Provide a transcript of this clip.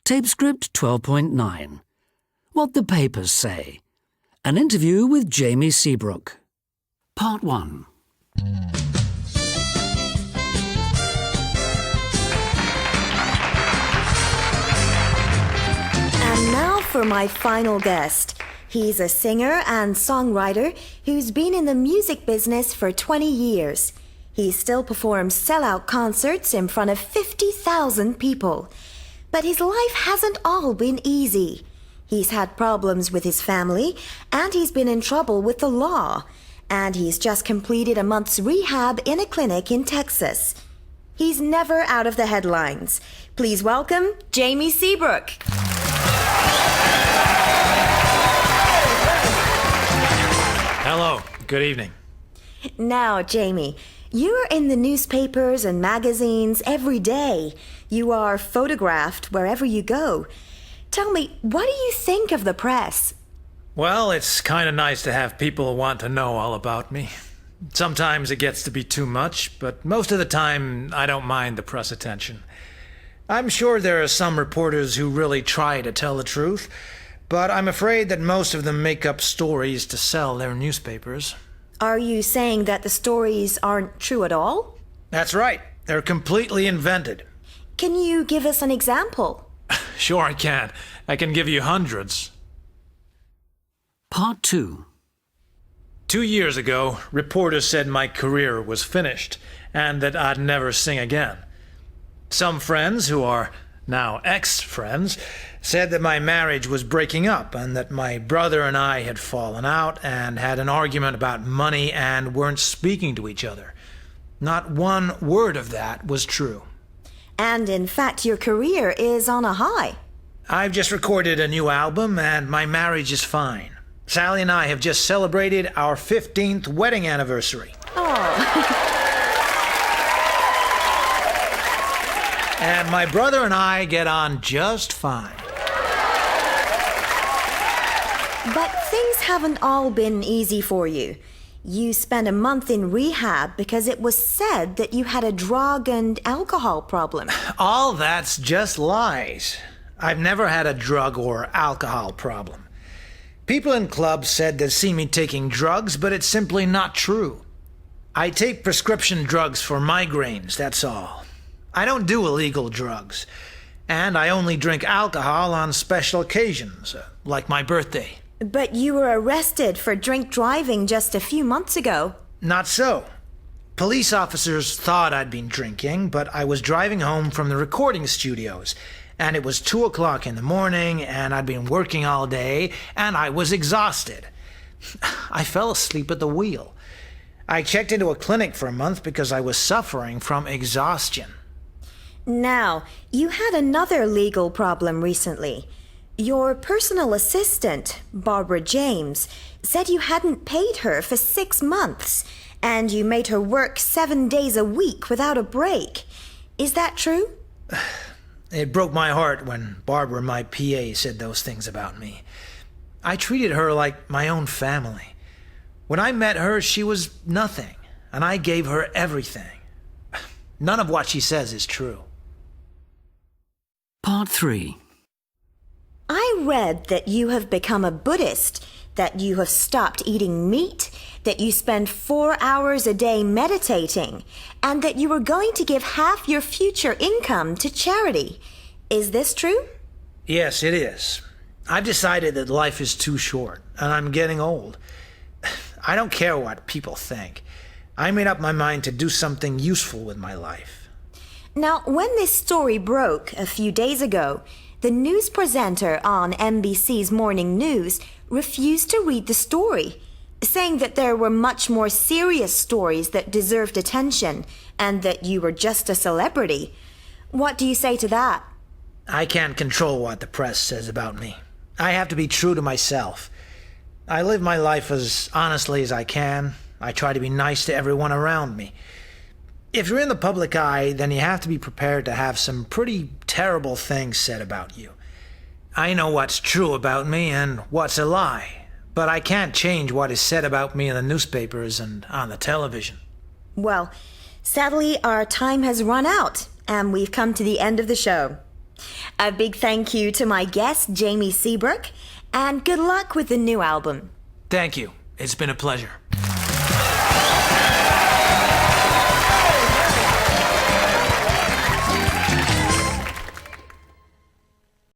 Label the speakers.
Speaker 1: Tape script 12.9. What the Papers Say. An interview with Jamie Seabrook. Part 1.
Speaker 2: And now for my final guest. He's a singer and songwriter who's been in the music business for 20 years. He still performs sellout concerts in front of 50,000 people. But his life hasn't all been easy. He's had problems with his family, and he's been in trouble with the law. And he's just completed a month's rehab in a clinic in Texas. He's never out of the headlines. Please welcome Jamie Seabrook.
Speaker 3: Hello, good evening.
Speaker 2: Now, Jamie, you're in the newspapers and magazines every day. You are photographed wherever you go. Tell me, what do you think of the press?
Speaker 3: Well, it's kind of nice to have people who want to know all about me. Sometimes it gets to be too much, but most of the time I don't mind the press attention. I'm sure there are some reporters who really try to tell the truth, but I'm afraid that most of them make up stories to sell their newspapers.
Speaker 2: Are you saying that the stories aren't true at all?
Speaker 3: That's right. They're completely invented.
Speaker 2: Can you give us an example?
Speaker 3: Sure I can. I can give you hundreds.
Speaker 1: Part 2.
Speaker 3: 2 years ago, reporters said my career was finished and that I'd never sing again. Some friends, who are now ex-friends, said that my marriage was breaking up and that my brother and I had fallen out and had an argument about money and weren't speaking to each other. Not one word of that was true.
Speaker 2: And in fact, your career is on a high.
Speaker 3: I've just recorded a new album and my marriage is fine. Sally and I have just celebrated our 15th wedding anniversary.
Speaker 2: Oh.
Speaker 3: And my brother and I get on just fine.
Speaker 2: But things haven't all been easy for you. You spent a month in rehab because it was said that you had a drug and alcohol problem.
Speaker 3: All that's just lies. I've never had a drug or alcohol problem. People in clubs said they'd seen me taking drugs, but it's simply not true. I take prescription drugs for migraines, that's all. I don't do illegal drugs. And I only drink alcohol on special occasions, like my birthday.
Speaker 2: But you were arrested for drink driving just a few months ago.
Speaker 3: Not so. Police officers thought I'd been drinking, but I was driving home from the recording studios, and it was 2 o'clock in the morning, and I'd been working all day, and I was exhausted. I fell asleep at the wheel. I checked into a clinic for a month because I was suffering from exhaustion.
Speaker 2: Now, you had another legal problem recently. Your personal assistant, Barbara James, said you hadn't paid her for 6 months, and you made her work 7 days a week without a break. Is that true?
Speaker 3: It broke my heart when Barbara, my PA, said those things about me. I treated her like my own family. When I met her, she was nothing, and I gave her everything. None of what she says is true.
Speaker 1: Part 3.
Speaker 2: I read that you have become a Buddhist, that you have stopped eating meat, that you spend 4 hours a day meditating, and that you are going to give half your future income to charity. Is this true?
Speaker 3: Yes, it is. I've decided that life is too short, and I'm getting old. I don't care what people think. I made up my mind to do something useful with my life.
Speaker 2: Now, when this story broke a few days ago, the news presenter on NBC's Morning News refused to read the story, saying that there were much more serious stories that deserved attention and that you were just a celebrity. What do you say to that?
Speaker 3: I can't control what the press says about me. I have to be true to myself. I live my life as honestly as I can. I try to be nice to everyone around me. If you're in the public eye, then you have to be prepared to have some pretty terrible things said about you. I know what's true about me and what's a lie, but I can't change what is said about me in the newspapers and on the television.
Speaker 2: Well, sadly, our time has run out, and we've come to the end of the show. A big thank you to my guest, Jamie Seabrook, and good luck with the new album.
Speaker 3: Thank you. It's been a pleasure.